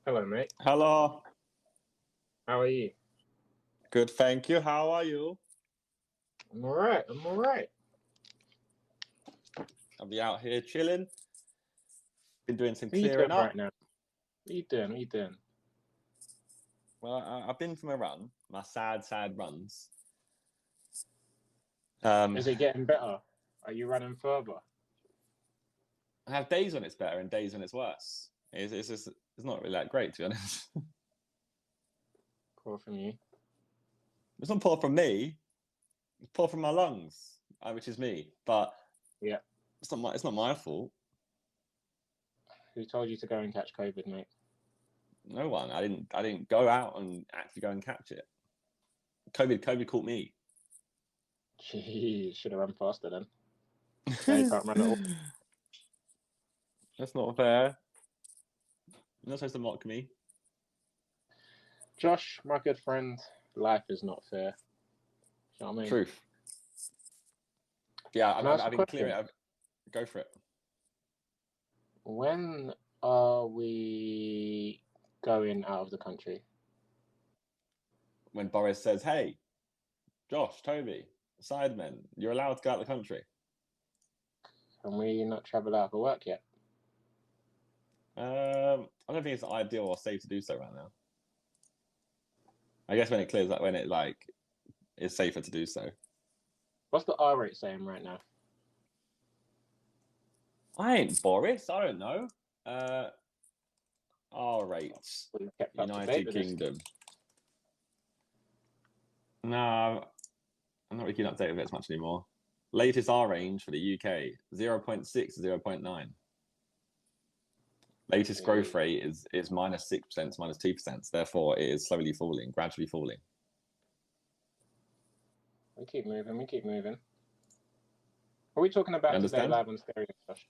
Hello, mate. Hello. How are you? Good, thank you. How are you? I'm all right. I'm all right. I'll be out here chilling. Been doing some What are you doing clearing right up. now? What are you doing? What are you doing? Well, I've been for my run, my sad runs. Is it getting better? Are you running further? I have days when it's better and days when it's worse. It's not really that great, to be honest. Cool from you. It's not poor from me. It's poor from my lungs, which is me. But Yeah. it's not my fault. Who told you to go and catch COVID, mate? No one. I didn't go out and actually go and catch it. COVID caught me. Gee, should have run faster then. Now you can't run at all. That's not fair. You're not supposed to mock me. Josh, my good friend, life is not fair. You know what I mean? Truth. Yeah, Can I ask I've a been question? clearing. Go for it. When are we going out of the country? When Boris says, "Hey, Josh, Toby, Sidemen, you're allowed to go out of the country." Can we not travel out for work yet? I don't think it's ideal or safe to do so right now. I guess when it clears, when it it's safer to do so. What's the R rate saying right now? I ain't Boris. I don't know. R rates, Well, you kept up to date United with this. Kingdom. No, I'm not really keeping up to date with it as much anymore. Latest R range for the UK 0.6 to 0.9. Latest growth rate is -6% to -2%. Therefore, it is slowly falling, gradually falling. We keep moving. We keep moving. What are we talking You about today, understand? live on stereo, Josh?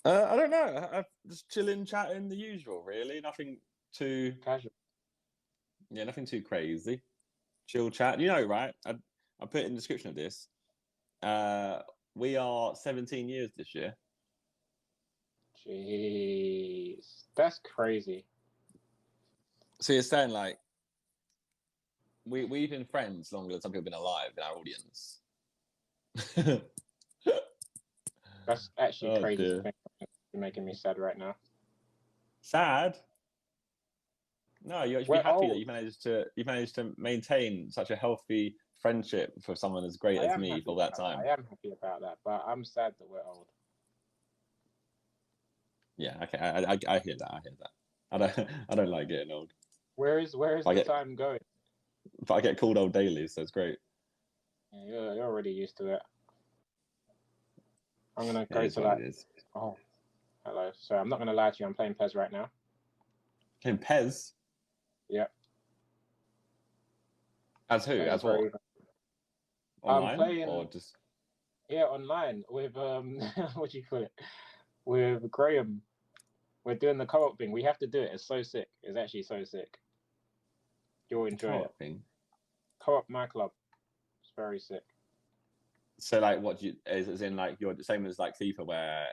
I don't know. I'm just chilling, chatting, the usual. Really, nothing too. Casual. Yeah, nothing too crazy. Chill chat. You know, right? I put in the description of this. We are 17 years this year. Jeez, that's crazy. So you're saying like we've been friends longer than some people have been alive in our audience. That's actually Oh crazy to dear. think. You're making me sad right now. Sad. No, you should be We're happy that old. you managed to maintain such a healthy friendship for someone as great I as am me happy for that about that. time. I am happy about that, but I'm sad that we're old. Yeah, okay, I hear that. I hear that. I don't like getting old. Where is But I the get time going? but I get called old daily, so it's great. Yeah, you're already used to it. I'm gonna It go is to what it like. is. Oh, hello. So I'm not gonna lie to you. I'm playing Pez right now. Playing Pez Yep. as who? Playing As for what? even. I'm Online or playing just online with what do you call it? With Graham. We're doing the co-op thing. We have to do it. It's so sick. It's actually so sick. You'll enjoy it. co-op thing? Co-op my club. It's very sick. So like, what do you is as in like you're the same as like FIFA, where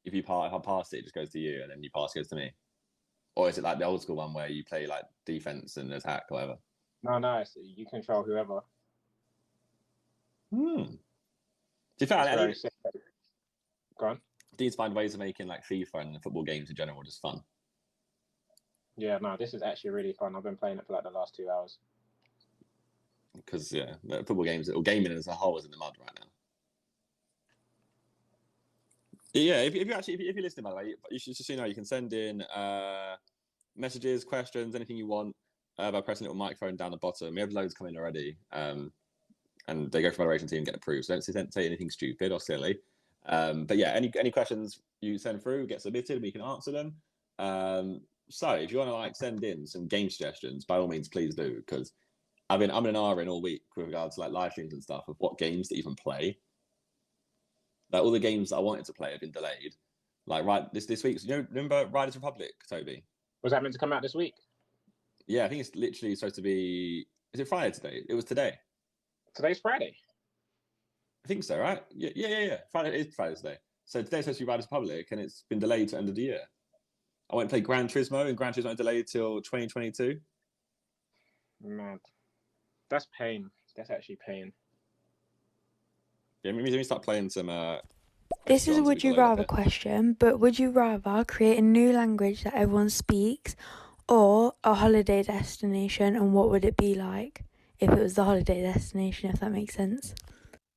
if I pass it, it just goes to you, and then you pass it goes to me, or is it like the old school one where you play like defense and attack, or whatever? No, nice. You control whoever. Hmm. Do you think It's I very need sick. Go on. to find ways of making like FIFA and football games in general just fun? Yeah, no, this is actually really fun. I've been playing it for like the last 2 hours. Because yeah, the football games or gaming as a whole is in the mud right now. Yeah, if you actually if you're listening, by the way, you should just so you know you can send in messages, questions, anything you want by pressing a little microphone down the bottom. We have loads coming already, and they go for moderation team and get approved. So don't say anything stupid or silly. But yeah, any questions you send through get submitted, and we can answer them. So if you want to like send in some game suggestions, by all means, please do because I'm in an R in all week with regards to like live streams and stuff of what games to even play. Like all the games that I wanted to play have been delayed. Like right this week, remember Riders Republic, Toby? Was that meant to come out this week? Yeah, I think it's literally supposed to be. Is it Friday today? It was today. Today's Friday. I think so, right? Yeah. Friday is Friday today. So today's supposed to be Riders Republic, and it's been delayed to end of the year. I went and played Gran Turismo, and Gran Turismo delayed till 2022. Mad. That's pain. That's actually pain. Yeah, maybe we start playing some. This is a John, so would we you can load rather up it. question, but would you rather create a new language that everyone speaks or a holiday destination, and what would it be like if it was the holiday destination, if that makes sense?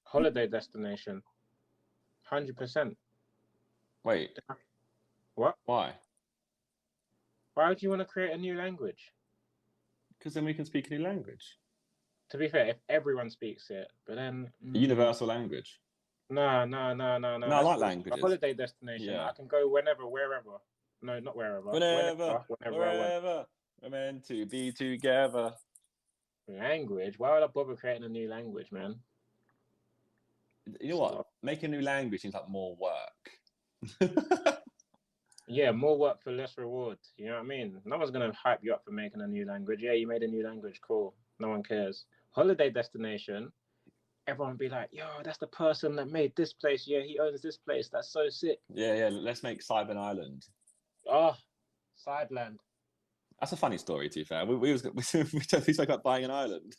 Holiday destination. 100%. Wait, What? why? Why would you want to create a new language? Because then we can speak a new language. To be fair, if everyone speaks it, but then... A universal language. No. No, I That's like cool. languages. A holiday destination. Yeah. I can go whenever, wherever. No, not wherever. Whenever I want. we're meant to be together. Language? Why would I bother creating a new language, man? You know what? Making a new language seems like more work. Yeah, more work for less reward. You know what I mean? No one's going to hype you up for making a new language. Yeah, you made a new language. Cool. No one cares. Holiday destination. Everyone would be like, yo, that's the person that made this place. Yeah, he owns this place. That's so sick. Yeah. Let's make Cyber Island. Oh, Sideland. That's a funny story, to be fair. We spoke about buying an island.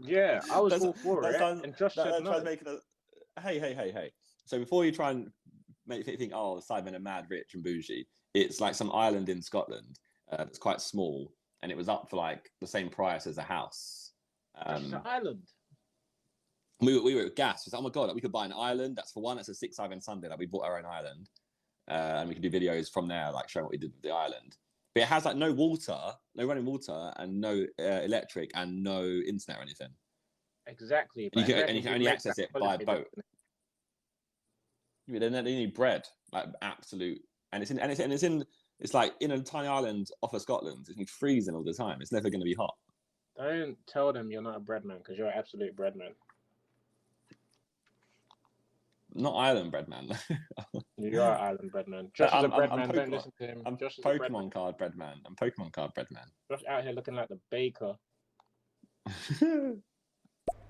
Yeah, I was all for it. And Josh said no. Making a, hey. So before you try and make it think, oh, Cybermen are mad, rich and bougie, it's like some island in Scotland that's quite small, and it was up for like the same price as a house. Just an island. We were at gas. Like, oh my god, like, we could buy an island. That's for one. That's a 6 Sunday. Like we bought our own island, and we could do videos from there, like showing what we did with the island. But it has like no water, no running water, and no electric, and no internet or anything. Exactly. And you can only access it by boat. Yeah, then you need bread, like absolute, and it's like in a tiny island off of Scotland. It's freezing all the time. It's never going to be hot. Don't tell them you're not a bread man, because you're an absolute bread man. Not island bread man. You are island bread man. Josh is a bread man. Don't listen to him. I'm Josh is Pokemon card bread man. I'm Pokemon card bread man. Josh out here looking like the baker.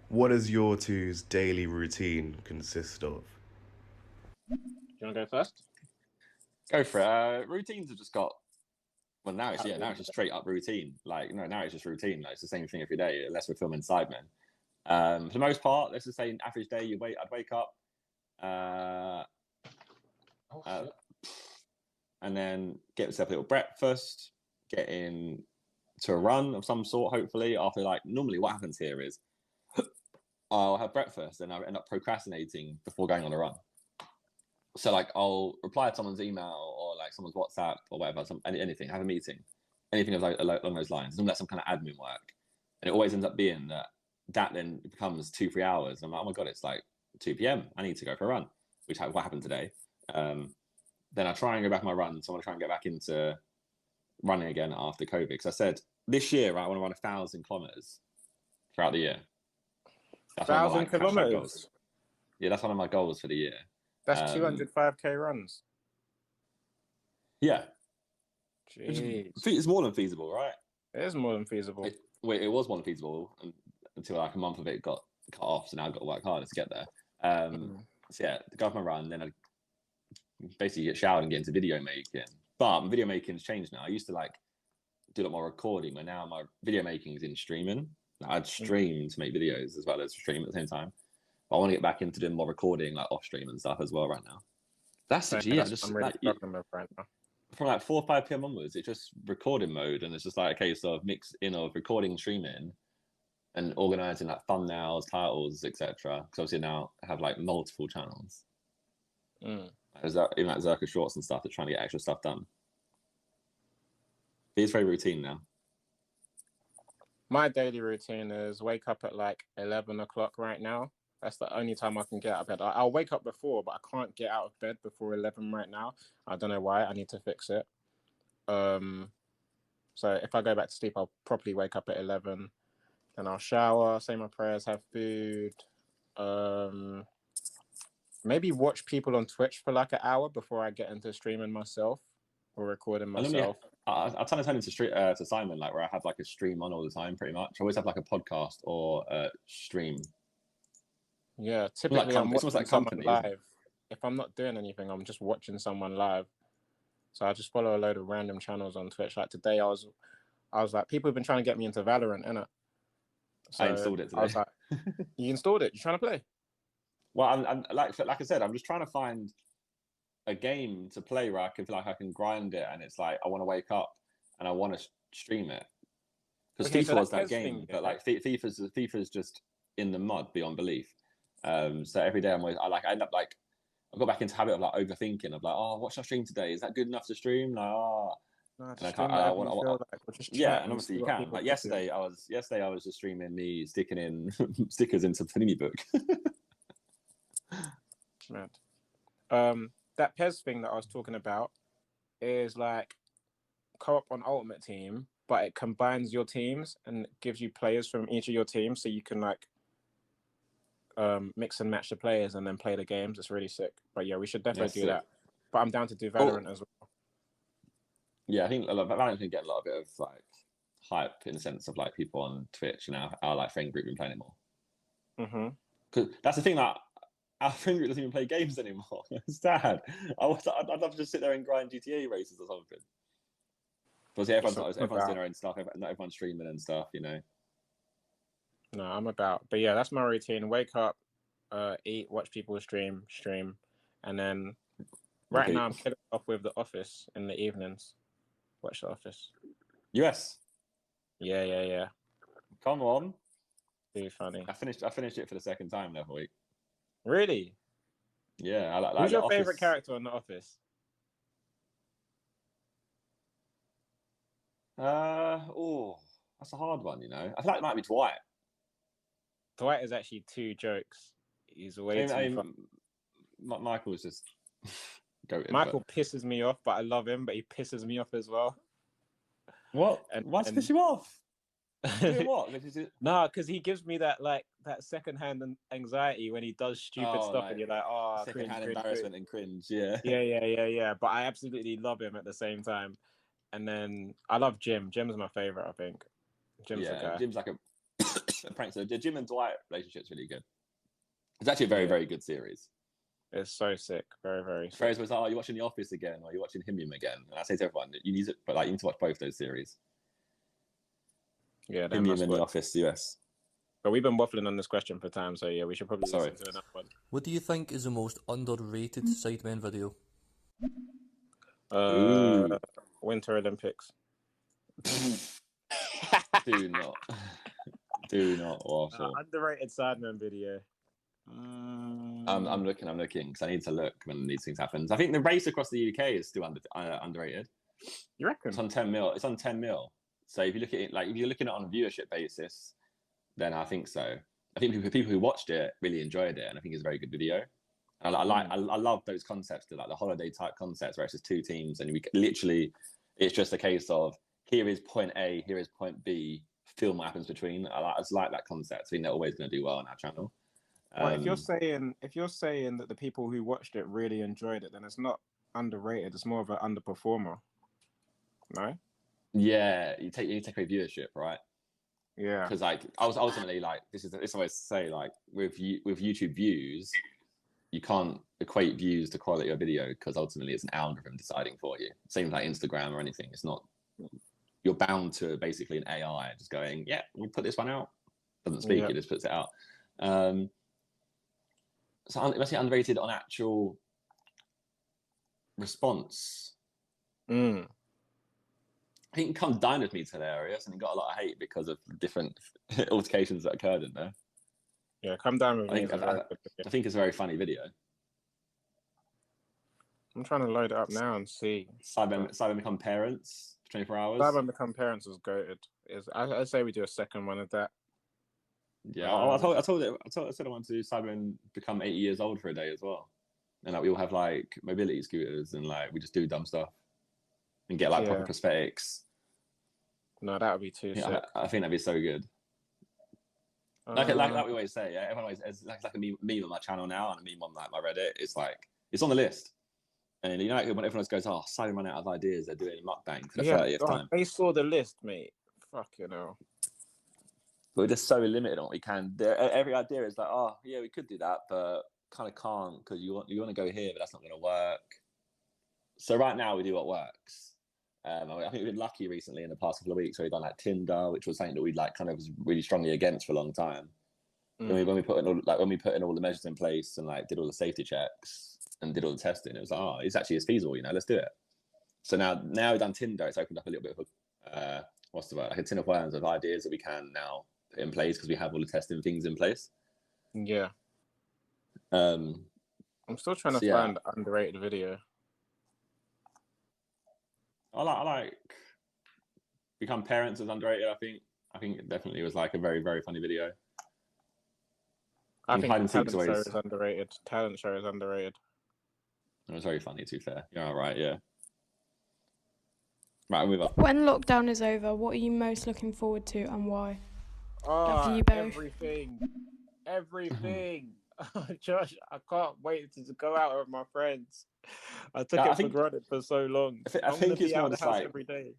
What does your two's daily routine consist of? Do you want to go first? Go for it. Routines have just got. Well, now it's just straight up routine. Like now it's just routine. Like it's the same thing every day, unless we're filming Sidemen. For the most part, let's just say an average day. I'd wake up. And then get myself a little breakfast, get in to a run of some sort, hopefully. After, like, normally what happens here is I'll have breakfast and I'll end up procrastinating before going on a run. So, like, I'll reply to someone's email or, like, someone's WhatsApp or whatever, anything, have a meeting, anything along those lines. Normally that's some kind of admin work. And it always ends up being that then becomes 2-3 hours. And I'm like, oh my God, it's like 2 p.m. I need to go for a run, which what happened today. Then I try and go back on my run. So I want to try and get back into running again after COVID. Because I said this year, right, I want to run 1,000 kilometers throughout the year. That's 1,000 kilometers? Yeah, that's one of my goals for the year. That's 205k runs. Yeah. Jeez. It's more than feasible, right? It is more than feasible. It was more than feasible until like a month of it got cut off. So now I've got to work harder to get there. So yeah, go off my run, then I basically get showered and get into video making. But video making has changed now. I used to like do a lot more recording, but now my video making is in streaming. Like, I'd stream to make videos as well as stream at the same time. But I want to get back into doing more recording, like off stream and stuff as well right now. That's actually I'm really struggling with right now. From like 4 or 5 p.m. onwards, it's just recording mode, and it's just like a case of mix in of recording, streaming, and organizing like thumbnails, titles, etc. Because obviously now I have like multiple channels. Even like Zerkaa shorts and stuff, they're trying to get extra stuff done. It's very routine now. My daily routine is wake up at like 11 o'clock right now. That's the only time I can get out of bed. I'll wake up before, but I can't get out of bed before 11 right now. I don't know why. I need to fix it. So if I go back to sleep, I'll probably wake up at 11. Then I'll shower, say my prayers, have food. Maybe watch people on Twitch for like an hour before I get into streaming myself or recording myself. I turn into Simon, like where I have like a stream on all the time, pretty much. I always have like a podcast or a stream. Yeah, typically I'm watching like someone company, live. If I'm not doing anything, I'm just watching someone live. So I just follow a load of random channels on Twitch. Like today, I was like, people have been trying to get me into Valorant, innit? So I installed it today. I was like, you installed it? You trying to play? Well, I'm like I said, I'm just trying to find a game to play where I can feel like I can grind it, and it's like I want to wake up and I want to stream it. Because Okay, FIFA so was that that PES game, thing, but yeah. like FIFA's just in the mud beyond belief. So every day I end up like I got back into habit of like overthinking of like, oh, what should I stream today? Is that good enough to stream? Like, oh, No, and just I stream can't. whatever you feel like, or just Yeah, chat and and obviously see you what can. people Like think of it. yesterday I was just streaming me sticking in stickers into Panini book. Mad. That PES thing that I was talking about is like co-op on Ultimate Team, but it combines your teams and gives you players from each of your teams, so you can like mix and match the players and then play the games. It's really sick. But yeah, we should definitely do that. But I'm down to do Valorant as well. Yeah, I think Valorant's been getting a lot of bit of like hype in the sense of like people on Twitch and our like friend group been playing it more. Because that's the thing, that our friend group doesn't even play games anymore. It's sad. I'd love to just sit there and grind GTA races or something. But yeah, everyone's doing their own stuff. Not everyone's streaming and stuff, you know. No, I'm about. But yeah, that's my routine. Wake up, eat, watch people stream, and then now I'm killing off with The Office in the evenings. Watch The Office. US. Yeah. Come on. Really funny. I finished it for the second time the other week. Really? Yeah, I like. Who's your favorite Office. character on The Office? That's a hard one. You know, I feel like it might be Dwight. Dwight is actually 2 jokes. He's way too fun. Michael's just goated. Michael pisses me off, but I love him. But he pisses me off as well. What? Why does it piss you off? Doing what? No, because he gives me that secondhand anxiety when he does stupid stuff, and you're like, oh, secondhand embarrassment and cringe. Yeah. Yeah. But I absolutely love him at the same time. And then I love Jim. Jim's my favorite, I think. Jim's the guy. Jim's like a prankster. The Jim and Dwight relationship's really good. It's actually a very, very good series. It's so sick. Very, very sick. Ferris was like, oh, you're watching The Office again, or you're watching Himium again. And I say to everyone, you need to watch both those series. Yeah, Himium and The Office US. But we've been waffling on this question for time, so yeah, we should probably listen to another one. What do you think is the most underrated Sidemen video? Winter Olympics. Do not waffle. Underrated Sidemen video. I'm looking because I need to look when these things happen. I think the race across the UK is still underrated. You reckon? It's on 10 mil. It's on 10 mil. So if you look at it, like if you're looking at it on a viewership basis, then I think so. I think people who watched it really enjoyed it, and I think it's a very good video. And I love those concepts, like the holiday type concepts where it's just 2 teams, and it's just a case of here is point A, here is point B. Film what happens between. I just like that concept. I think they're always going to do well on our channel. Well, if you're saying that the people who watched it really enjoyed it, then it's not underrated. It's more of an underperformer, no? Yeah, you take away viewership, right? Yeah. Because like I was ultimately like this is always say like with YouTube views, you can't equate views to quality of video because ultimately it's an algorithm deciding for you. Same like Instagram or anything. It's not. You're bound to basically an AI just going, yeah, we'll put this one out. Doesn't speak, it just puts it out. So it must be underrated on actual response. I think Come Dine With Me hilarious, and it got a lot of hate because of different altercations that occurred in there. Yeah, Come Dine With Me. I think it's a very funny video. I'm trying to load it up now and see. Cyber Become Parents, 24 hours. Cyber Become Parents was goated. I'd say we do a second one of that. Yeah, I said I wanted to do Cyber Become 80 years old for a day as well. And like we all have like mobility scooters and like we just do dumb stuff and get like proper prosthetics. No, that would be too sick. I think that'd be so good. Like we always say, yeah. Everyone always it's like a meme on my channel now and a meme on like my Reddit. It's like it's on the list. And you know, like, when everyone goes, "Oh, Cyber run out of ideas," they're doing a mukbang for the 30th time. They saw the list, mate. Fucking hell. But we're just so limited on what we can. Every idea is like, oh yeah, we could do that, but kind of can't because you want to go here, but that's not going to work. So right now we do what works. I think we've been lucky recently in the past couple of weeks where we've done like Tinder, which was something that we like kind of was really strongly against for a long time. When we put in all the measures in place and like did all the safety checks and did all the testing, it was like, oh, it's feasible, let's do it. So now we've done Tinder, it's opened up a little bit of what's the word, like a tin of worms of ideas that we can now put in place because we have all the testing things in place. Yeah. I'm still trying to find an underrated video. I like Become Parents is underrated. I think it definitely was like a very, very funny video. I think Talent Show is underrated. Talent Show is underrated. It was very funny, to be fair. You're all right, yeah. Right, I'll move on. When lockdown is over, what are you most looking forward to and why? Oh, everything. Josh, I can't wait to go out with my friends. I took it for granted for so long. I think it's more just like every day.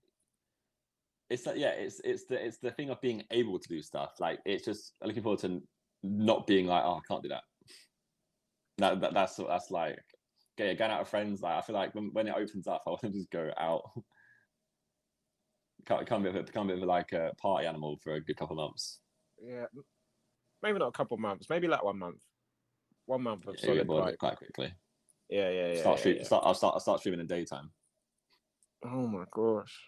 It's like it's the thing of being able to do stuff. Like it's just looking forward to not being like, oh, I can't do that. That's like going out with friends. Like I feel like when it opens up, I want to just go out. Become a bit of like a party animal for a good couple of months. Yeah, maybe not a couple of months. Maybe like 1 month. 1 month of solid party quite quickly. Yeah. I'll start streaming in daytime. Oh my gosh.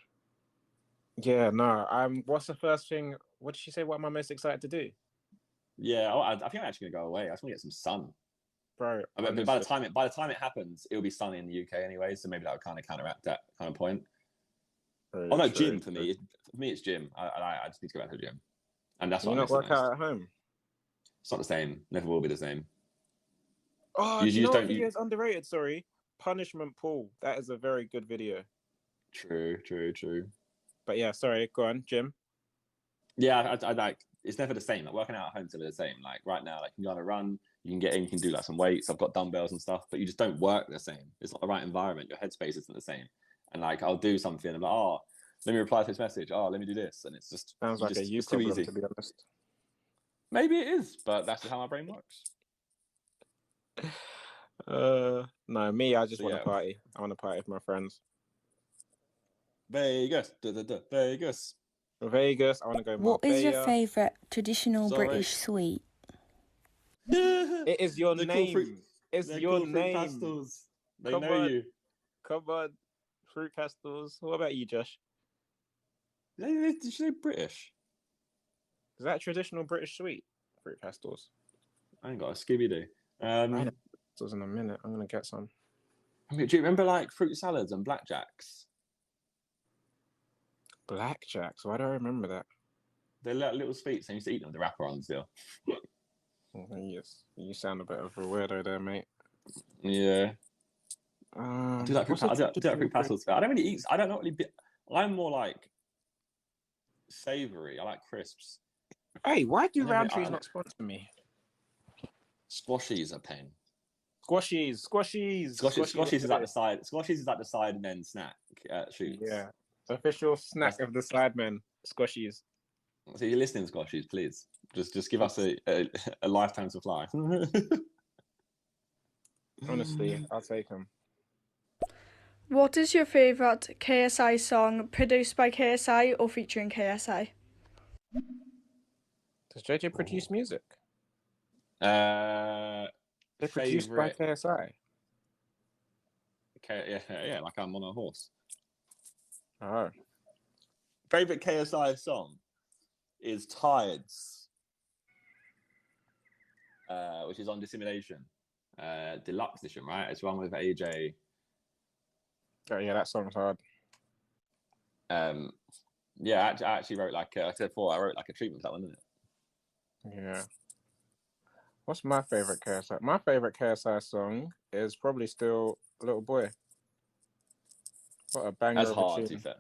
Yeah, no. What's the first thing? What did she say? What am I most excited to do? Yeah, I think I'm actually gonna go away. I just want to get some sun, bro. I mean, by the time it happens, it'll be sunny in the UK anyway. So maybe that will kind of counteract that kind of point. Very no, true, gym for me. For me, it's gym. I just need to go back to the gym, and that's what you not work out at home. It's not the same. Never will be the same. Oh, you know what video is underrated? Sorry, Punishment Pool. That is a very good video. True. But yeah, sorry. Go on, gym. Yeah, I like. It's never the same. Like working out at home is never the same. Like right now, like you can go on a run, you can get in, you can do like some weights. I've got dumbbells and stuff, but you just don't work the same. It's not the right environment. Your headspace isn't the same. And like I'll do something, I'm like, oh, let me reply to this message. Oh, let me do this, and it's just sounds like a you problem, too easy. To be honest. Maybe it is, but that's just how my brain works. No, me, I just want to party. I want to party with my friends. Vegas. Vegas. I want to go. What is your favourite traditional British sweet? It is your name. It's your name. Pastels. They know you. Come on, fruit pastels. What about you, Josh? Did you say British? Is that traditional British sweet? Fruit pastels. I ain't got a Scooby-Doo. Pastels in a minute. I'm gonna get some. Do you remember like fruit salads and blackjacks? Blackjacks? Why do I remember that? They're like little sweets. I used to eat them with the wrapper on still. Yes, you sound a bit of a weirdo there, mate. Yeah. I do like fruit pastels. I don't really eat. I don't know really. I'm more like savoury. I like crisps. Hey, why do Roundtree's not sponsor me? Squashies are pain. Squashies is at the side. Squashies is at the side men snack shoots. Yeah. Official snack of the Sidemen, Squashies. So you're listening, Squashies, please. Just give us a lifetime supply. Honestly, I'll take them. What is your favourite KSI song produced by KSI or featuring KSI? Does JJ produce music? They're produced by KSI. Yeah, like I'm on a horse. Oh. Favorite KSI song is Tides, which is on Dissimulation, deluxe edition, right? It's one with AJ. Oh yeah, that song's hard. Yeah, I actually wrote like I said before, I wrote like a treatment for that one, didn't it? Yeah. What's my favorite KSI? My favorite KSI song is probably still Little Boy. What a banger! That's hard, to be fair.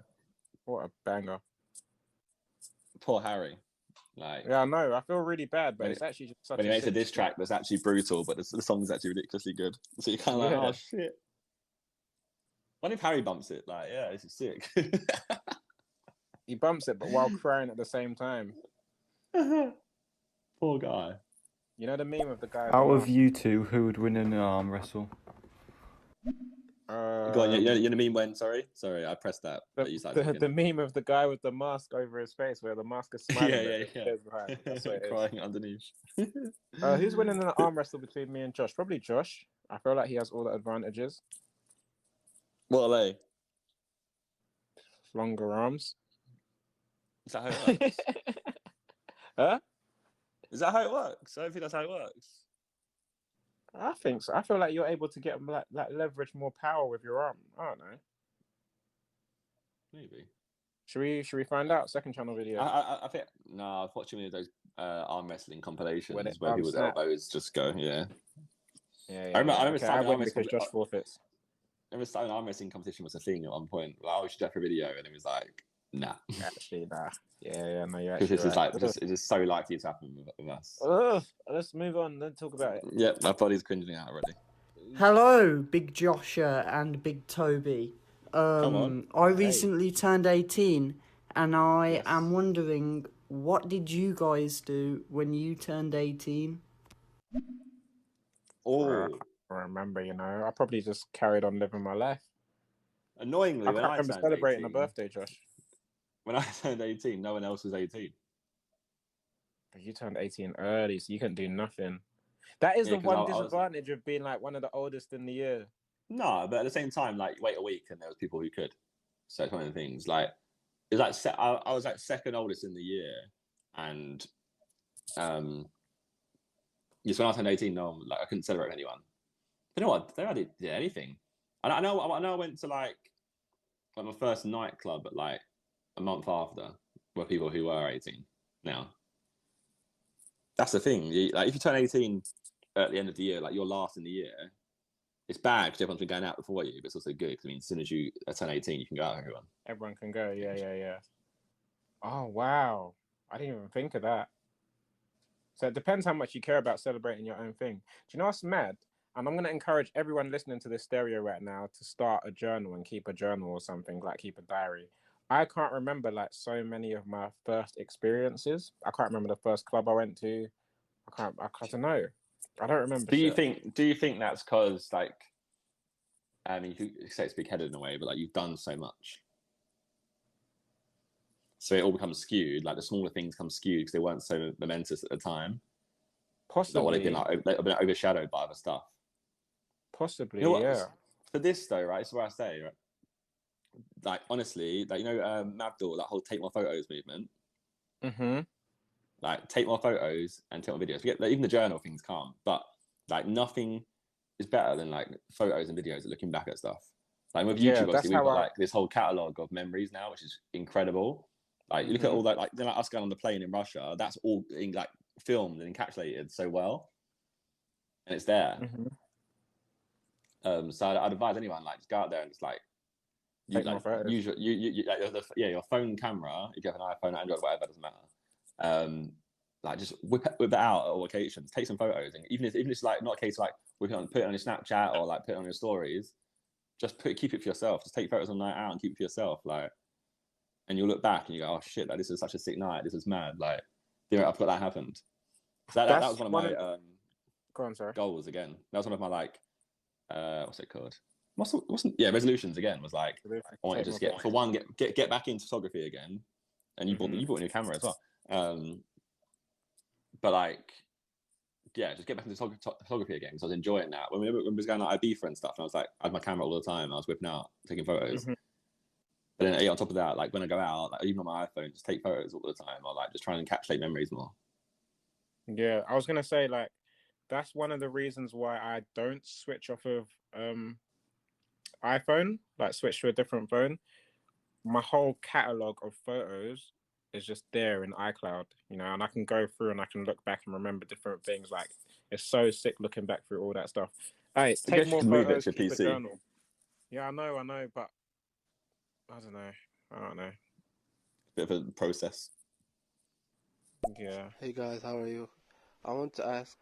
What a banger! Poor Harry. Like, yeah, I know. I feel really bad, but it's actually just such. When he makes a diss track that's actually brutal, but the song's actually ridiculously good. So you're kind of like, oh shit. What if Harry bumps it? Like, yeah, this is sick. He bumps it, but while crying at the same time. Poor guy. You know the meme of the guy. Out of you two, who would win in an arm wrestle? Go on, you're the meme when, sorry, I pressed that. The meme of the guy with the mask over his face, where the mask is smiling. yeah. Behind. That's what it is. Crying underneath. Who's winning in an arm wrestle between me and Josh? Probably Josh. I feel like he has all the advantages. What are they? Longer arms. Is that how it works? Huh? Is that how it works? I don't think that's how it works. I think so. I feel like you're able to get like leverage more power with your arm. I don't know. Maybe. Should we find out? Second channel video. I think I've watched many of those arm wrestling compilations where people's elbows just go. Yeah. I remember starting arm wrestling because Josh forfeits. I remember starting arm wrestling competition was a thing at one point. Like, we should do a video, and it was like, nah. Actually, nah. Yeah, no, you're Because actually this right. is like, it is so likely to happen with us. Let's move on. Then talk about it. Yeah, my body's cringing out already. Hello, Big Josh and Big Toby. Come on. I recently turned 18, and I am wondering, what did you guys do when you turned 18? Oh, I remember, I probably just carried on living my life. Annoyingly, I can't remember celebrating a birthday, Josh. When I turned 18, no one else was 18. But you turned 18 early, so you couldn't do nothing. That is the one disadvantage of being like one of the oldest in the year. No, but at the same time, like, wait a week and there was people who could. So it's one of the things. Like, it was like I was like second oldest in the year, and just when I turned 18, no, like, I couldn't celebrate with anyone. But you know what? They hardly did anything. I know I went to like my first nightclub at like a month after, where people who were 18 now. That's the thing. Like, if you turn 18 at the end of the year, like, you're last in the year, it's bad because everyone's been going out before you, but it's also good because, I mean, as soon as you turn 18, you can go out with everyone. Everyone can go, yeah. Oh, wow. I didn't even think of that. So it depends how much you care about celebrating your own thing. Do you know what's mad? And I'm going to encourage everyone listening to this stereo right now to start a journal and keep a journal or something, like keep a diary. I can't remember like so many of my first experiences. I can't remember the first club I went to. I don't know. I don't remember. Do you think that's because, like, I mean, you say it's big-headed in a way, but like, you've done so much, so it all becomes skewed. Like, the smaller things come skewed because they weren't so momentous at the time. Possibly. Or they've been overshadowed by other stuff. Possibly, yeah. For this though, right? It's where I say, right? Like, honestly, like, Mabdul, that whole take more photos movement. Mm-hmm. Like, take more photos and take more videos. Forget, like, even the journal things can't, but like, nothing is better than like photos and videos of looking back at stuff. Like, with YouTube, obviously, we've got like this whole catalogue of memories now, which is incredible. Like, you look at all that, like us going on the plane in Russia, that's all like filmed and encapsulated so well, and it's there. Mm-hmm. So I'd advise anyone, like, just go out there and just like use your phone camera. If you have an iPhone, Android, whatever, doesn't matter. Like, just whip that out at all occasions. Take some photos, and even if it's like not a case of like put it on your Snapchat or like put it on your stories, just keep it for yourself. Just take photos on night out and keep it for yourself. Like, and you'll look back and you go, oh shit, like, this is such a sick night. This is mad. Like, I forgot that happened. So that was one of my go on, sorry. goals again. That was one of my like what's it called? Resolutions again. Was like, I want to just get back into photography again. And you bought a new camera as well. But like, yeah, just get back into photography again because I was enjoying that. When we was going like Ibiza and stuff, and I was like, I had my camera all the time. I was whipping out, taking photos. Mm-hmm. But then on top of that, like, when I go out, like, even on my iPhone, just take photos all the time, or like just try and encapsulate memories more. Yeah, I was gonna say, like, that's one of the reasons why I don't switch off of iPhone, like switch to a different phone. My whole catalog of photos is just there in iCloud, and I can go through and I can look back and remember different things. Like, it's so sick looking back through all that stuff. Hey, take more photos, keep a journal. Yeah, I know, but I don't know. Bit of a process. Yeah. Hey guys, how are you? I want to ask,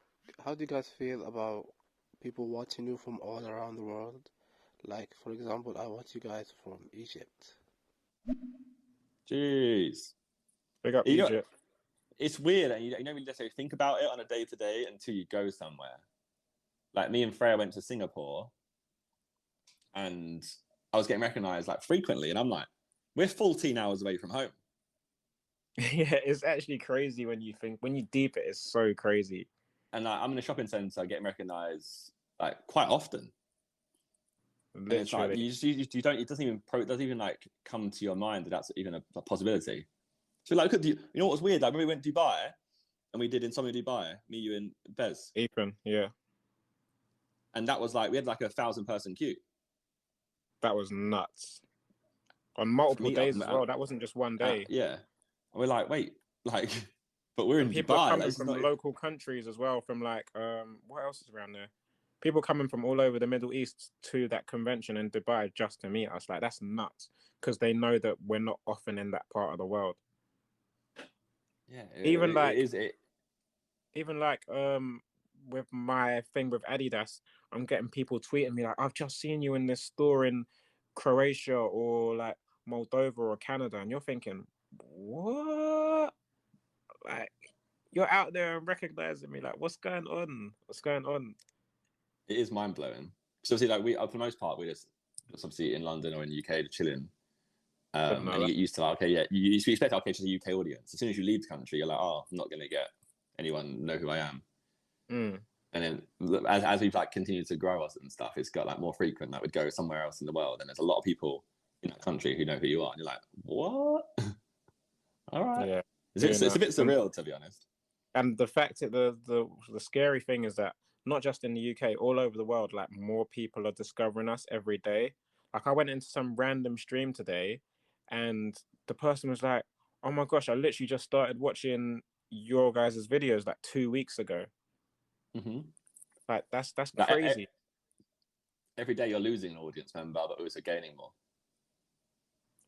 how do you guys feel about people watching you from all around the world? Like, for example, I watch you guys from Egypt. Jeez. Big up Egypt. It's weird, and you don't really necessarily think about it on a day-to-day until you go somewhere. Like, me and Freya went to Singapore, and I was getting recognised like frequently, and I'm like, we're 14 hours away from home. Yeah, it's actually crazy when you deep it. It's so crazy. And I'm in a shopping centre getting recognised like quite often. Literally. And it's like you don't. It doesn't even like come to your mind that that's even a possibility. So like, you know what was weird? Like when we went to Dubai, and we did Insomnia Dubai, me, you, and Bez. Ethan, yeah. And that was like we had like a 1,000-person queue. That was nuts. On multiple days as well. That wasn't just one day. Yeah. And we're like, wait, like, but we're in people Dubai. Are coming from local countries as well. From like, what else is around there? People coming from all over the Middle East to that convention in Dubai just to meet us. Like, that's nuts because they know that we're not often in that part of the world. Yeah, even with my thing with Adidas, I'm getting people tweeting me like, I've just seen you in this store in Croatia or like Moldova or Canada, and you're thinking, what? Like, you're out there and recognizing me. Like, what's going on? What's going on? It is mind blowing. So obviously, like for the most part, we just obviously in London or in the UK chilling. And you get used to like, okay, yeah, you expect okay, just a UK audience. As soon as you leave the country, you're like, oh, I'm not going to get anyone know who I am. And then as we've like continued to grow us and stuff, it's got like more frequent that would go somewhere else in the world, and there's a lot of people in that country who know who you are, and you're like, what? All right, yeah, it's a bit surreal, to be honest. And the fact that the scary thing is that not just in the UK, all over the world, like more people are discovering us every day. Like I went into some random stream today, and the person was like, "Oh my gosh, I literally just started watching your guys' videos like 2 weeks ago." Like that's crazy. Every day you're losing an audience member, but also gaining more.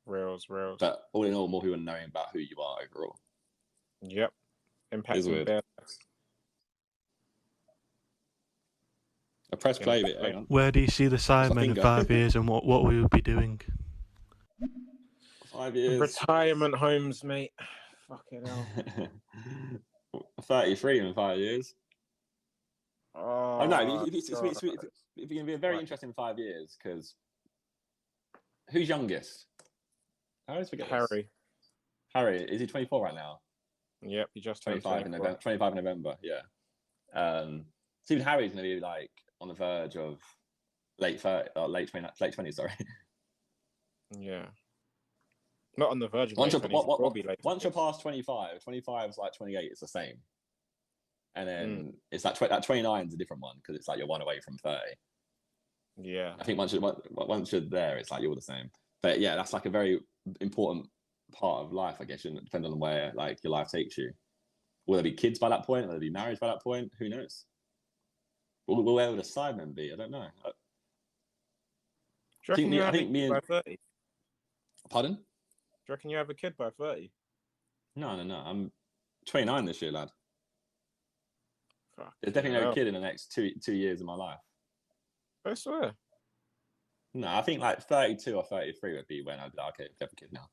Reals. But all in all, more people knowing about who you are overall. Yep, impacting their lives. I press play bit. Hang on. Where do you see the Simon in 5 years, and what we will be doing? 5 years. Retirement homes, mate. Fucking hell. 33 in 5 years. Oh no, it's going to be a very interesting 5 years because who's youngest? I always forget. Harry, is he 24 right now? Yep, he just 25 in November. 25 in November, yeah. So even Harry's going to be like on the verge of late 20s, sorry. Yeah. Not on the verge of once you're past 25 is like 28, it's the same. And then it's like that 29 is a different one because it's like you're one away from 30. Yeah. I think once you're there, it's like you're the same. But yeah, that's like a very important part of life, I guess, depending on where like your life takes you. Will there be kids by that point? Will there be marriage by that point? Who knows? Where would a Sidemen be? I don't know. I think me and by 30. Pardon? Do you reckon you have a kid by 30? No. I'm 29 this year, lad. Fuck, there's definitely no kid in the next 2 years of my life. I swear. No, I think like 32 or 33 would be when I'd be like, okay, have a kid now.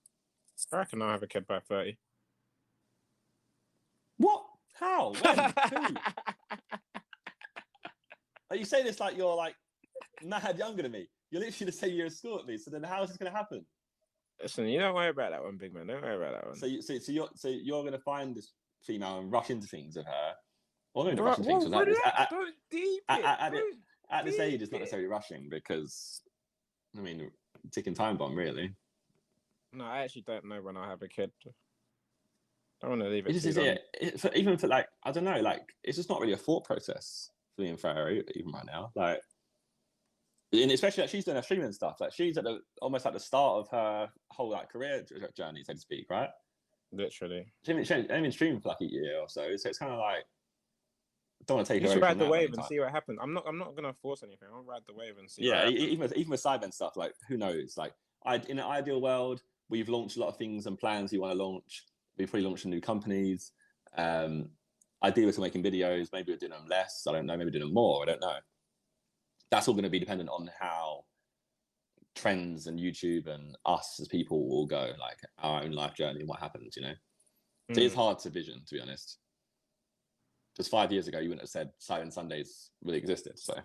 I reckon I'll have a kid by 30. What? How? When? Who? You say this like you're like mad younger than me. You're literally the same year of school at me. So then how is this going to happen? Listen, you don't worry about that one, big man. Don't worry about that one. So you're going to find this female and rush into things with her. Well, I'm going to rush into things with her. At this age, it's not necessarily rushing because, I mean, ticking time bomb, really. No, I actually don't know when I'll have a kid. I don't want to leave it. Even for like, I don't know, like it's just not really a thought process for me and Farah even right now. Like, and especially like she's doing her streaming and stuff. Like she's at almost like the start of her whole like career journey, so to speak, right? Literally. She hasn't been streaming for like a year or so it's kind of like. Don't want to take you her should away ride from the that wave and see what happens. I'm not gonna force anything. I'll ride the wave and see. Yeah, even with Sidemen stuff, like who knows? Like, in an ideal world, we've launched a lot of things and plans we want to launch. We've probably launched some new companies. Ideally, we're making videos. Maybe we're doing them less. I don't know. Maybe doing them more. I don't know. That's all going to be dependent on how trends and YouTube and us as people will go, like our own life journey and what happens. You know, so it's hard to vision, to be honest. Just 5 years ago, you wouldn't have said Silent Sundays really existed. So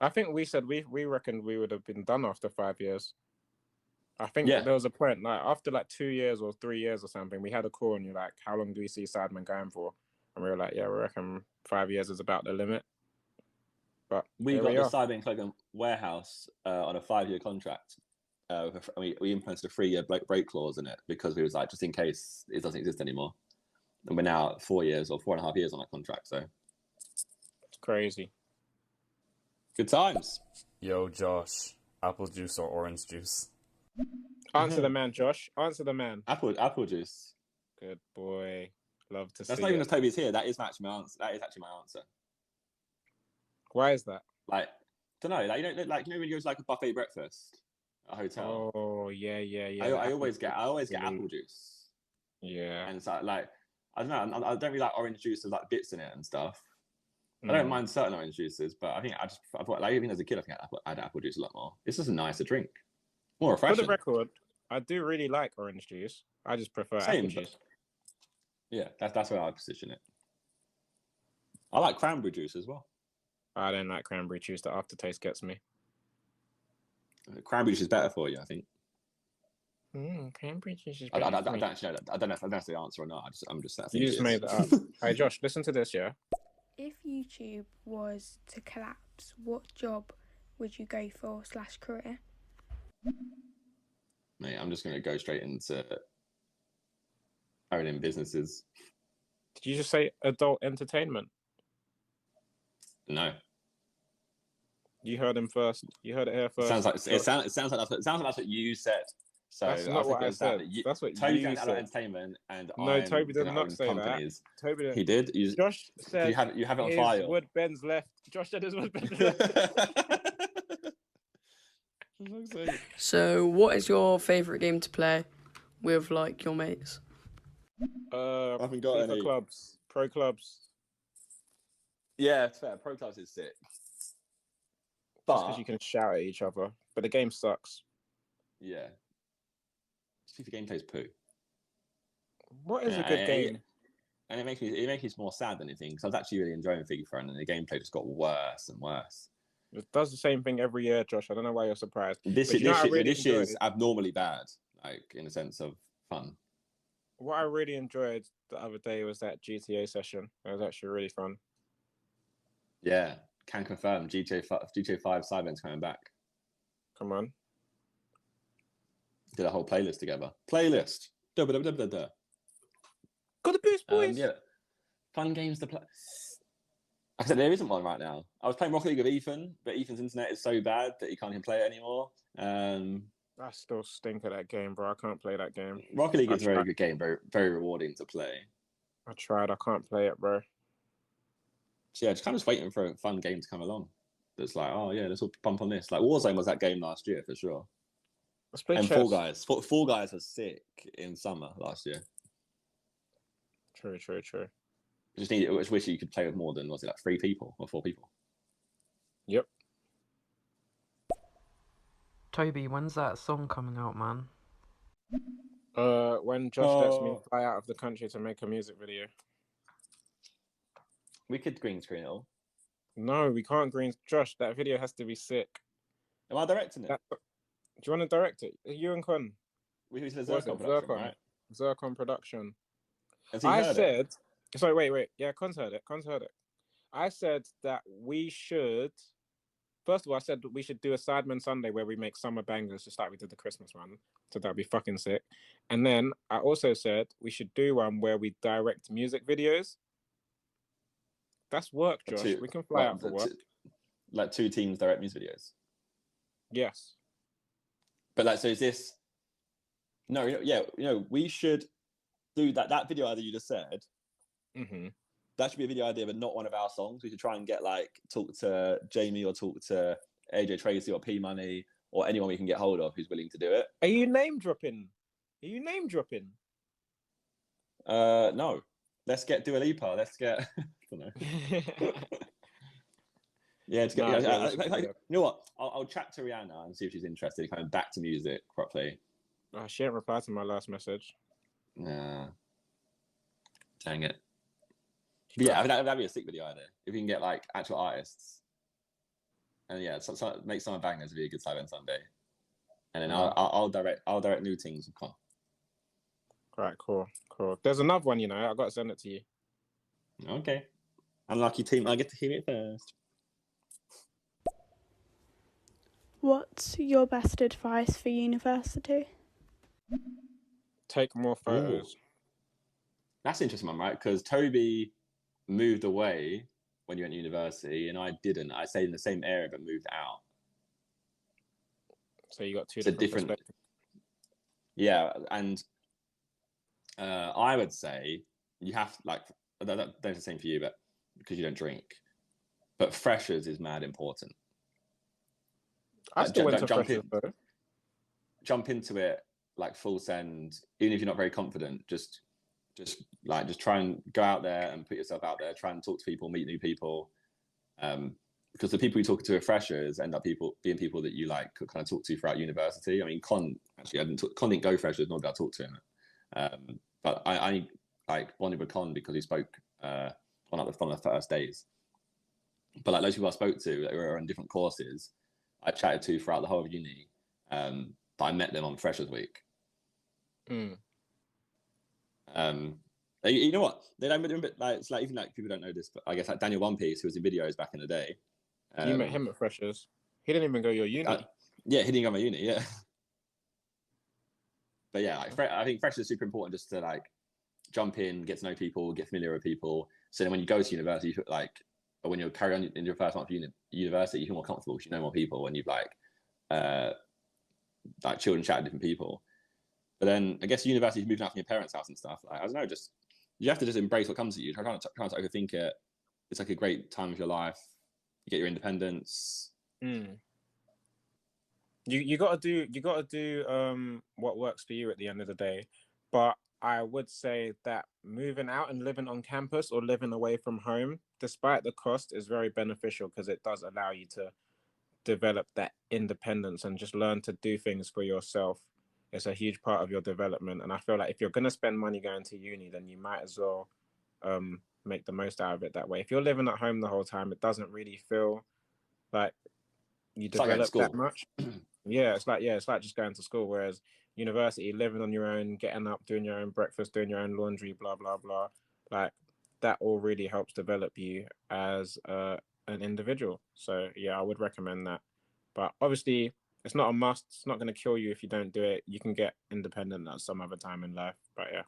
I think we said we reckoned we would have been done after 5 years. I think Yeah. there was a point like after like 2 years or 3 years or something, we had a call and you're like, how long do we see Sidemen going for? And we were like, yeah, we reckon 5 years is about the limit. But We here got we the are. Cyber Clothing warehouse on a 5-year contract. We implemented a 3-year break clause in it because we was like, just in case it doesn't exist anymore. And we're now at 4 years or 4.5 years on that contract. So It's crazy. good times. Yo, Josh, apple juice or orange juice? Answer the man, Josh. Answer the man. Apple juice. Good boy. Love to see That's not even it. as Toby's here. That is actually my answer. That is actually my answer. Why is that? Like, don't know. Like you know, when you go to like a buffet breakfast at a hotel. Oh yeah. I always get apple juice. Yeah. And it's like I don't know. I don't really like orange juice with like bits in it and stuff. I don't mind certain orange juices, but I thought like even as a kid, I think I had apple juice a lot more. It's just a nicer drink, more refreshing. For the record, I do really like orange juice. I just prefer apple juice. Yeah, that's where I position it. I like cranberry juice as well. I don't like cranberry juice. The aftertaste gets me. Cranberry juice is better for you, I think. Cranberry juice is I better. don't actually know that. I don't know if that's the answer or not. I'm just You just made that up. Hey, Josh, listen to this, yeah? If YouTube was to collapse, what job would you go for / career? Mate, I'm just going to go straight into owning businesses. Did you just say adult entertainment? No. You heard him first. You heard it here first. It sounds like that's what you said. So that's not what I said. That's what Toby's you going said. Entertainment, and no, Toby did not say companies. that. Toby didn't. He did. Josh said you have it on file. Wood Ben's left. Josh said his Wood Ben's left. So, what is your favourite game to play with like your mates? I haven't got any. Pro clubs. Yeah, it's fair. Pro clubs is sick. But because you can shout at each other, but the game sucks. Yeah. FIFA gameplay's poo. What is a good game? And it makes me more sad than anything because I was actually really enjoying FIFA, and then the gameplay just got worse and worse. It does the same thing every year, Josh. I don't know why you're surprised. This year's abnormally bad, like in the sense of fun. What I really enjoyed the other day was that GTA session. It was actually really fun. Yeah, can confirm GTA 5 Cyber's coming back. Come on. Did a whole playlist together. Playlist. Da. Got the boost, boys. Yeah. Fun games to play. I said there isn't one right now. I was playing Rocket League with Ethan, but Ethan's internet is so bad that he can't even play it anymore. I still stink at that game, bro. I can't play that game. Rocket League is a very good game, very, very rewarding to play. I tried. I can't play it, bro. So yeah, just kind of waiting for a fun game to come along. That's like, oh yeah, let's all pump on this. Like Warzone was that game last year for sure. Let's play and chess. Fall Guys. Fall Guys was sick in summer last year. True. I just wish you could play with more than, was it like 3 people or 4 people? Yep. Toby, when's that song coming out, man? When Josh lets me fly out of the country to make a music video. We could green screen it all. No, we can't green. Josh, that video has to be sick. Am I directing it? Do you want to direct it? You and Con. We said Zerkaa production, right? Zerkaa production. I said. Sorry, wait. Yeah, Con's heard it. I said that we should. First of all, I said we should do a Sidemen Sunday where we make summer bangers just like we did the Christmas one. So that'd be fucking sick. And then I also said we should do one where we direct music videos. That's work, Josh. We can fly out for work. Like 2 teams direct music videos. Yes. But like, so is this? No, we should do that video idea you just said. Mm-hmm. That should be a video idea, but not one of our songs. We should try and get talk to Jamie or talk to AJ Tracy or P Money or anyone we can get hold of who's willing to do it. Are you name dropping? No. Let's get Dua Lipa. Let's get. I don't know. Yeah, to get, you know what? I'll chat to Rihanna and see if she's interested in coming back to music properly. Oh, she didn't reply to my last message. Nah. Dang it. But yeah, that'd be a sick video idea. If we can get like actual artists and yeah, so make summer bangers be a good Cyber Sunday, and then Mm. I'll direct new teams with Con. Right, cool. There's another one, I got to send it to you. Okay. Unlucky team, I get to hear it first. What's your best advice for university? Take more photos. Ooh. That's an interesting one, right? Because Toby moved away when you went to university, and I didn't. I stayed in the same area but moved out. So you got two It's different perspectives. Yeah, and I would say you have that's the same for you, but because you don't drink. But freshers is mad important. I still went to freshers though. Jump into it like full send, even if you're not very confident. Just try and go out there and put yourself out there. Try and talk to people, meet new people. Because the people you talk to are freshers end up being people that you like could kind of talk to throughout university. I mean, Con didn't go freshers, nor did I talk to him. But I bonded with Con because he spoke on the first days. But like those people I spoke to that were on different courses, I chatted to throughout the whole of uni. But I met them on Freshers Week. Mm. You know what? They don't it's like even like people don't know this, but I guess like Daniel One Piece, who was in videos back in the day. You met him at Freshers. He didn't even go your uni. Yeah, he didn't go my uni. Yeah. But yeah, I think Freshers is super important just to like jump in, get to know people, get familiar with people. So then when you go to university, or when you carry on in your first month of university, you feel more comfortable because you know more people and you've like chilled and chat with different people. But then I guess university is moving out from your parents' house and stuff. Like, I don't know, you have to just embrace what comes at you. Try not to overthink it. It's like a great time of your life. You get your independence. Mm. You gotta do what works for you at the end of the day. But I would say that moving out and living on campus or living away from home, despite the cost, is very beneficial because it does allow you to develop that independence and just learn to do things for yourself. It's a huge part of your development. And I feel like if you're going to spend money going to uni, then you might as well make the most out of it that way. If you're living at home the whole time, it doesn't really feel like you develop that much. It's like just going to school. Whereas university, living on your own, getting up, doing your own breakfast, doing your own laundry, blah, blah, blah. Like that all really helps develop you as an individual. So yeah, I would recommend that. But obviously, it's not a must. It's not going to kill you if you don't do it. You can get independent at some other time in life. But yeah.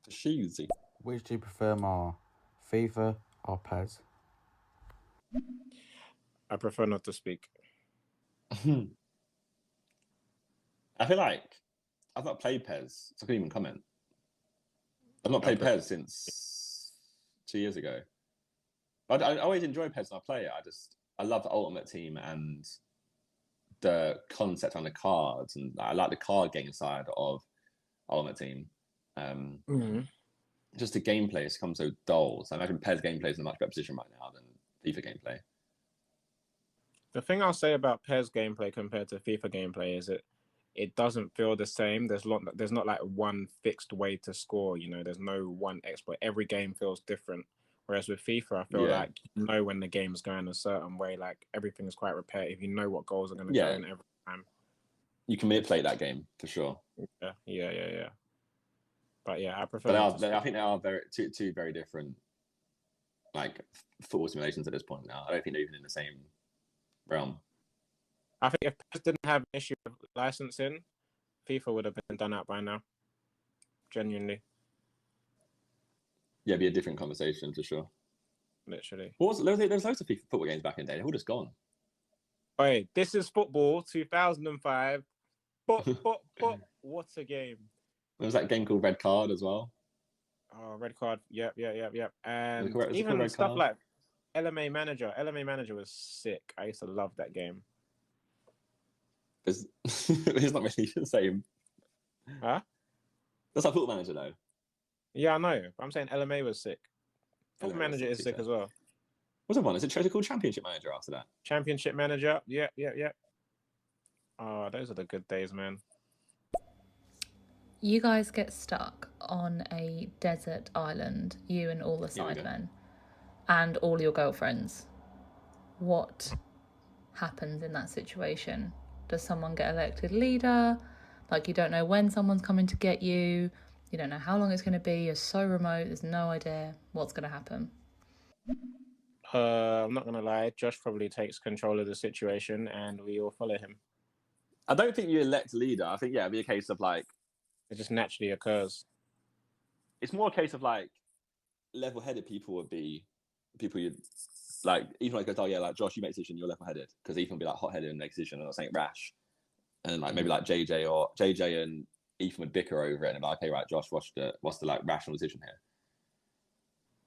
Cheesy. Which do you prefer more, FIFA or PES? I prefer not to speak. I feel like I've not played PES, so I couldn't even comment. I've not played PES since 2 years ago. But I always enjoy PES when I play it. I love the Ultimate Team and the concept on the cards, and I like the card game side of Ultimate Team. Just the gameplay has become so dull. So I imagine PES gameplay is in a much better position right now than FIFA gameplay. The thing I'll say about PES gameplay compared to FIFA gameplay is it doesn't feel the same. There's not like one fixed way to score. There's no one exploit. Every game feels different. Whereas with FIFA, I feel like you know when the game's going a certain way. Like everything is quite repetitive. You know what goals are going to go in every time. You can manipulate that game for sure. Yeah. But yeah, I prefer. But I think they are two very different, like football simulations at this point now. I don't think they're even in the same realm. I think if PES didn't have an issue of licensing, FIFA would have been done out by now. Genuinely. Yeah, it'd be a different conversation for sure. Literally. There's loads of football games back in the day. They're all just gone. Hey, this is football 2005. What a game. There was that game called Red Card as well. Oh, Red Card. Yep. And even stuff like LMA Manager. LMA Manager was sick. I used to love that game. It's not really the same. Huh? That's like Football Manager though. Yeah, I know. I'm saying LMA was sick. Football Manager is sick as well. What's the one? Is it called Championship Manager after that? Championship Manager. Yeah. Oh, those are the good days, man. You guys get stuck on a desert island, you and all the sidemen, and all your girlfriends. what happens in that situation. Does someone get elected leader? Like, you don't know when someone's coming to get you. You don't know how long it's going to be. You're so remote. There's no idea what's going to happen. I'm not gonna lie. Josh probably takes control of the situation, and we all follow him. I don't think you elect leader. I think it'd be a case of like it just naturally occurs. It's more a case of like level-headed people would be people you'd like. Ethan like goes, oh yeah, like Josh, you make a decision, you're level-headed, because Ethan would be like hot-headed and make a decision and not saying rash, and like maybe like JJ and Ethan would bicker over it and be like, okay, right, Josh, what's the like rational decision here?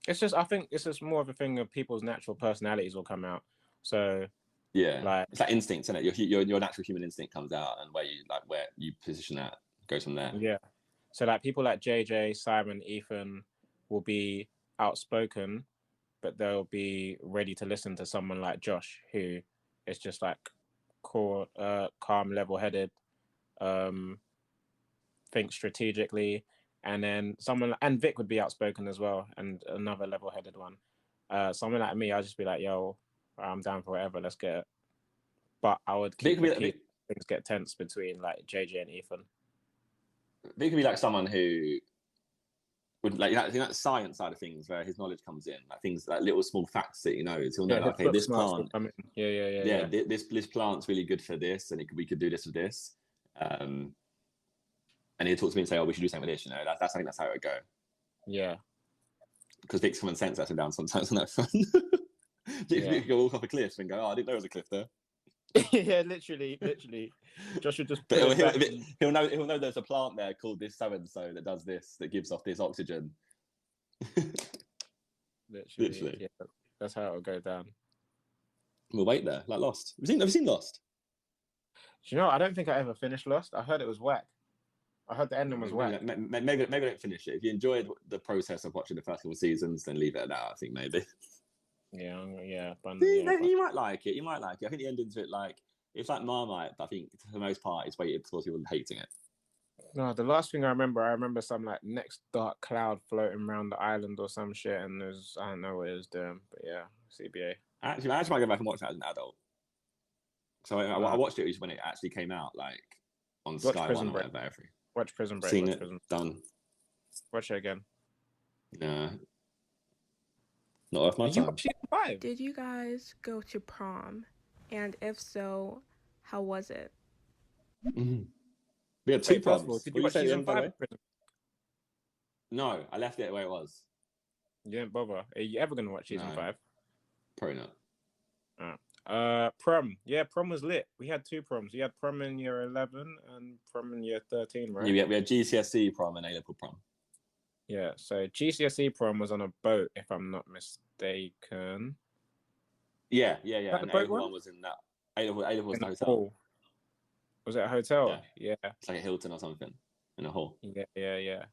I think it's just more of a thing of people's natural personalities will come out. So yeah, it's like instincts, isn't it? Your natural human instinct comes out, and where you position that goes from there. Yeah. So like people like JJ, Simon, Ethan will be outspoken, but they'll be ready to listen to someone like Josh, who is just like cool, calm, level-headed, think strategically. And then and Vic would be outspoken as well, and another level-headed one. Someone like me, I'll just be like, yo, I'm down for whatever, let's get it. But I would keep things get tense between like JJ and Ethan. Vic could be like someone who would like that science side of things, where his knowledge comes in, like things like little small facts that he knows. He'll know, okay, this plant, this plant's really good for this, and we could do this with this. And he'll talk to me and say, "Oh, we should do something with this." You know, I think that's how it would go. Yeah, because Vic's common sense lets him down sometimes on that front. Vic could go walk off a cliff and go, "Oh, I didn't know there was a cliff there." Yeah, literally. Josh should just. But he'll know there's a plant there called this so and so that does this, that gives off this oxygen. Literally. Yeah, that's how it'll go down. We'll wait there, like Lost. Have you seen Lost? Do you know? I don't think I ever finished Lost. I heard it was whack. I heard the ending was whack. Maybe don't finish it. If you enjoyed the process of watching the first couple of seasons, then leave it at that. I think maybe. Yeah. You might like it. I think the ending's a bit like it's like Marmite, but I think for the most part it's weighted towards people hating it. No, the last thing I remember some like next dark cloud floating around the island or some shit, and I don't know what it was doing, but yeah, CBA. Actually, I might go back and watch that as an adult. So I watched it when it actually came out, like on Sky One or whatever. Watch Prison Break. Seen it. Done. Watch it again. No. Not worth my time. Did you guys go to prom? And if so, how was it? Mm-hmm. We had two proms. Did you watch season 5? No, I left it where it was. You didn't bother. Are you ever going to watch season 5? Probably not. Prom. Yeah, prom was lit. We had 2 proms. We had prom in year 11 and prom in year 13, right? Yeah, we had GCSE prom and A-level prom. Yeah, so GCSE prom was on a boat, if I'm not mistaken. Yeah. And A-level one was in that. A-level was in a hotel. Was it a hotel? Yeah. It's like a Hilton or something in a hall. Yeah.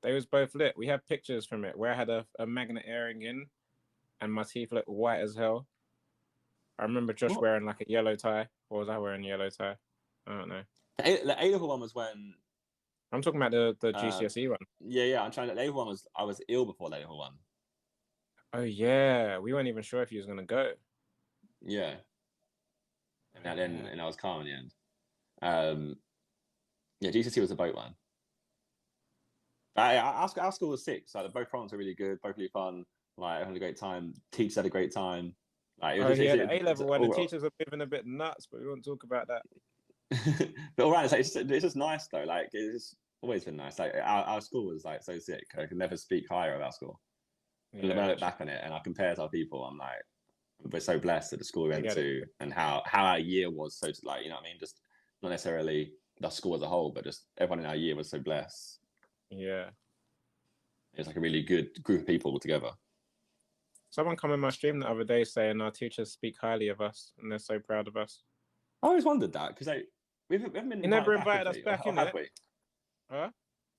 They was both lit. We have pictures from it where I had a magnet earring in and my teeth looked white as hell. I remember Josh wearing like a yellow tie. Or was I wearing a yellow tie? I don't know. The A-level one was when... I'm talking about the GCSE one. Yeah. I'm trying to... The A-level one was... I was ill before the A-level one. Oh, yeah. We weren't even sure if he was going to go. Yeah. And I was calm in the end. Yeah, GCSE was a boat one. Our school was 6. Like, both proms were really good, both really fun. Like, I had a great time. Teachers had a great time. Like, the A-level one, the teachers are moving a bit nuts, but we won't talk about that. But all right, it's just nice though. Like, it's always been nice. Like, our school was like so sick. I could never speak higher of our school. Yeah, when I look back on it and I compare to our people, I'm like, we're so blessed at the school we went to and how our year was so, like, you know what I mean? Just not necessarily the school as a whole, but just everyone in our year was so blessed. Yeah. It's like a really good group of people together. Someone come in my stream the other day saying our teachers speak highly of us and they're so proud of us. I always wondered that because we haven't been. You never invited us back, in have it? we? Huh?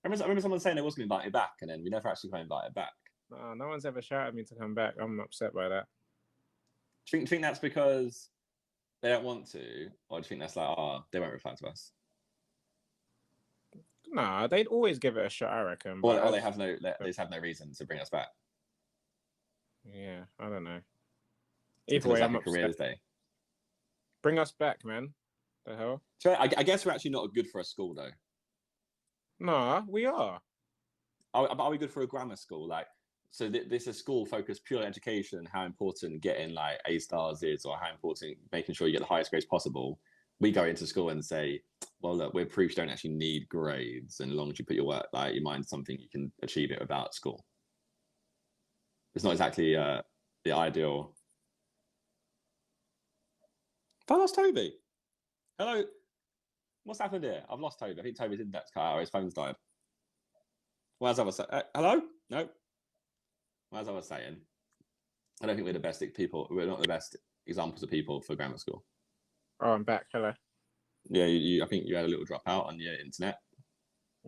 I remember someone saying they was going to invite me back, and then we never actually got invited back. No one's ever shouted me to come back. I'm upset by that. Do you think that's because they don't want to, or do you think that's like, they won't reply to us? Nah, they'd always give it a shot, I reckon. Or they just have no reason to bring us back. Yeah, I don't know. Either way, like I'm a careers upset. day. Bring us back, man. The hell? So I guess we're actually not good for a school though. Nah, we are. Are we good for a grammar school? Like, so this is a school focused purely on education and how important getting like A stars is, or how important making sure you get the highest grades possible. We go into school and say, well, look, we're proof you don't actually need grades, and as long as you put your work, like your mind, something you can achieve it without school. It's not exactly the ideal. I lost Toby. Hello. What's happened here? I've lost Toby. I think Toby's index cut out. His phone's died. Well, as I was saying, hello? No. Well, as I was saying, I don't think we're the best people. We're not the best examples of people for grammar school. Oh, I'm back. Hello. Yeah, I think you had a little dropout on your internet.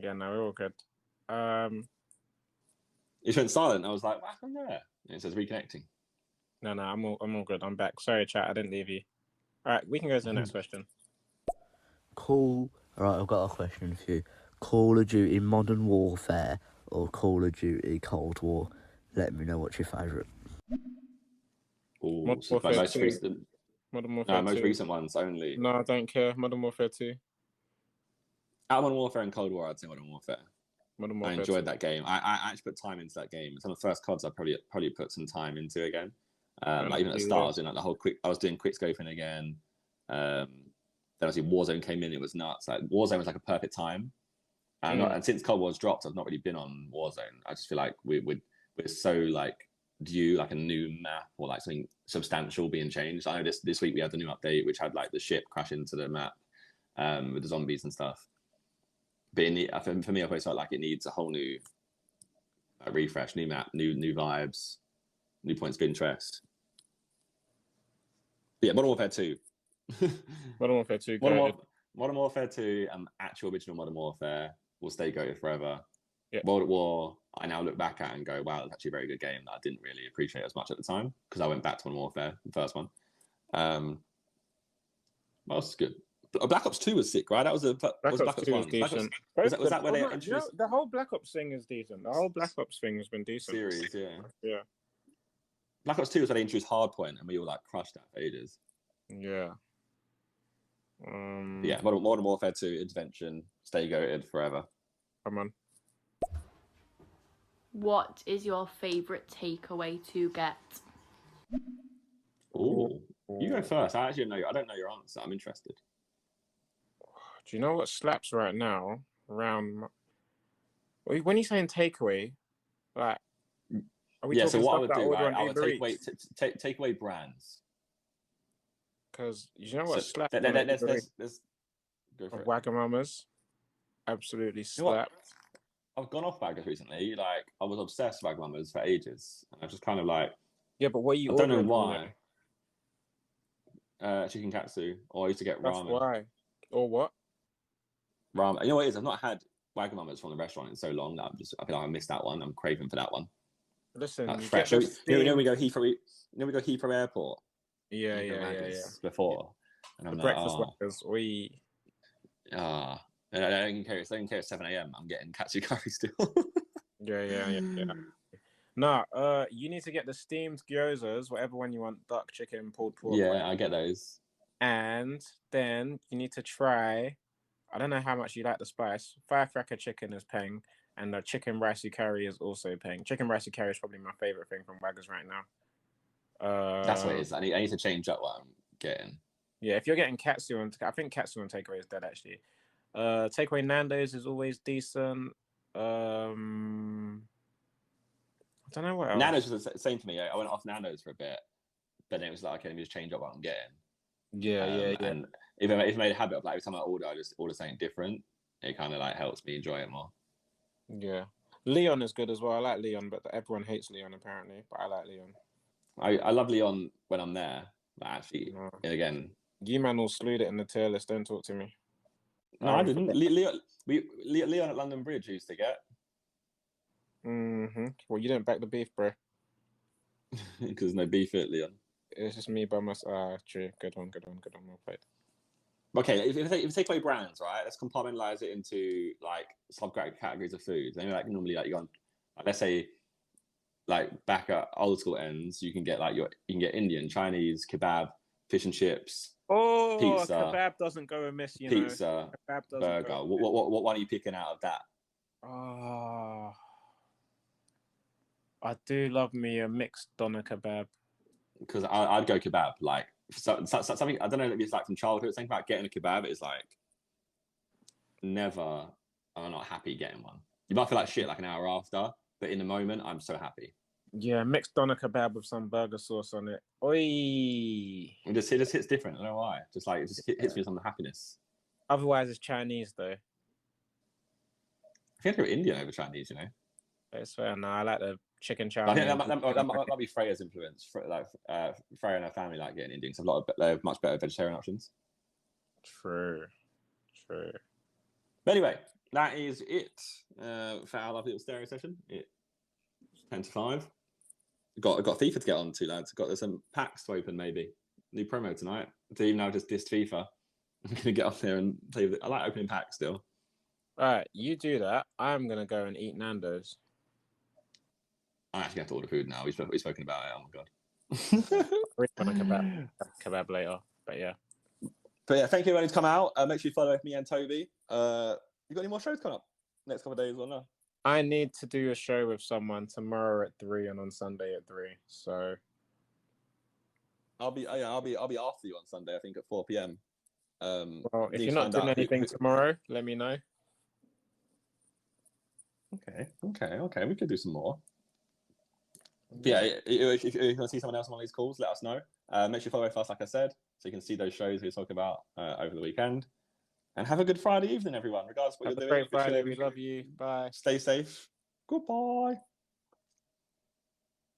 Yeah, no, we're all good. It went silent. I was like, what happened there? And it says reconnecting. No, I'm all good. I'm back. Sorry, chat. I didn't leave you. All right, we can go to the next question. All right, I've got a question for you. Call of Duty Modern Warfare or Call of Duty Cold War? Let me know what's your favourite. Modern Warfare 2. Modern Warfare 2. Most recent ones only. No, I don't care. Modern Warfare 2. Out of Modern Warfare and Cold War, I'd say Modern Warfare. Modern Warfare I enjoyed 2. that game. I actually put time into that game. Some of the first CODs I probably put some time into again. Like even at the start, I was doing like the whole I was doing quick scoping again. Then obviously Warzone came in. It was nuts. Like Warzone was like a perfect time. And since Cold War's dropped, I've not really been on Warzone. I just feel like we're so like due like a new map or like something substantial being changed. I know this week we had the new update which had like the ship crash into the map with the zombies and stuff. But for me, I always felt like it needs a whole new refresh, new map, new vibes, new points of interest. But yeah, Modern Warfare 2. Modern Warfare 2. Modern Warfare 2 and actual original Modern Warfare will stay goated forever. Yeah. World at War, I now look back at and go, wow, it's actually a very good game that I didn't really appreciate as much at the time because I went back to Modern Warfare, the first one. What else is good? Black Ops 2 was sick, right? That was Black Ops 2 was decent. Was that where they introduced... the whole Black Ops thing is decent. The whole Black Ops thing has been decent. Series, yeah. Yeah. Black Ops 2 was where they introduced Hardpoint and we all like crushed that for ages. Yeah. Yeah, Modern Warfare 2, Intervention, stay goated forever. Come on. What is your favourite takeaway to get? Ooh. You go first. I don't know your answer. I'm interested. Do you know what slaps right now? When you're saying takeaway, like, are we talking so what I stuff would do, that right? I would take away brands. Because you know what slaps? There's go for it. Wagamama's absolutely slapped. I've gone off Waggers recently. Like I was obsessed with Wagamama's for ages. And I was just kind of like, yeah, but what you? I don't know why. Chicken katsu, or I used to get ramen. That's why. Or what? Ramen. You know what it is? I've not had Wagamama's from the restaurant in so long that I feel like I missed that one. I'm craving for that one. Listen, that's fresh. You know we go Heathrow. Airport. Yeah. Before. And I'm the like, breakfast Waggers. I don't care. It's 7 a.m. I'm getting katsu curry still. Yeah. No, you need to get the steamed gyozas, whatever one you want, duck, chicken, pulled pork. Yeah, I get those. And then you need to try, I don't know how much you like the spice, firecracker chicken is peng, and the chicken ricey curry is also peng. Chicken ricey curry is probably my favourite thing from Waggers right now. That's what it is. I need to change up what I'm getting. Yeah, if you're getting katsu, I think katsu and takeaway is dead actually. Takeaway Nando's is always decent. I don't know what else. Nando's was the same for me. I went off Nando's for a bit, but then it was like, okay, let me just change up what I'm getting. Yeah. And if I made a habit of like every time I order, I just order something different, it kind of like helps me enjoy it more. Yeah. Leon is good as well. I like Leon, but everyone hates Leon apparently. But I like Leon. I love Leon when I'm there, but actually, again, you man all slewed it in the tier list. Don't talk to me. No, I didn't. Leon at London Bridge used to get. Well, you didn't back the beef, bro. Because there's no beef at Leon. It's just me by myself. True. Good one. Well played. Okay, if you take away brands, right? Let's compartmentalize it into like subcategories of food. Then like normally like you go on, like, let's say like back at old school ends, you can get Indian, Chinese, kebab, fish and chips, Oh, pizza, kebab doesn't go amiss, you pizza, know. Kebab doesn't burger. go What one are you picking out of that? Oh, I do love me a mixed doner kebab. Because I'd go kebab. Like something I don't know if it's like from childhood. Something about getting a kebab is like never. I'm not happy getting one. You might feel like shit like an hour after, but in the moment, I'm so happy. Yeah, mixed doner kebab with some burger sauce on it. Oi! It just hits different. I don't know why. Just like it just hits me with some happiness. Otherwise, it's Chinese though. I think I'd go Indian over Chinese. You know. It's fair. No, I like the chicken chow I think mein. that might be Freya's influence. Like Freya and her family like getting Indian. So they have much better vegetarian options. True. But anyway, that is it for our lovely little stereo session. It's 10 to 5. Got FIFA to get on to, lads. Got some packs to open, maybe. New promo tonight. So even though I just dissed FIFA, I'm gonna get up there and play. I like opening packs still. All right, you do that. I'm gonna go and eat Nando's. I actually have to order food now. We've spoken about it. Oh my god. We're gonna kebab later, but yeah. But yeah, thank you everyone who's come out. Make sure you follow me and Toby. You got any more shows coming up next couple of days or no? I need to do a show with someone tomorrow at 3 and on Sunday at 3. So I'll be after you on Sunday. I think at 4 p.m. Well, if you're not doing anything tomorrow, let me know. Okay. We could do some more. But yeah, if you want to see someone else on one of these calls, let us know. Make sure you follow us, like I said, so you can see those shows we talk about over the weekend. And have a good Friday evening, everyone. Regardless of what Have you're a doing. great Friday. We love you. Bye. Stay safe. Goodbye.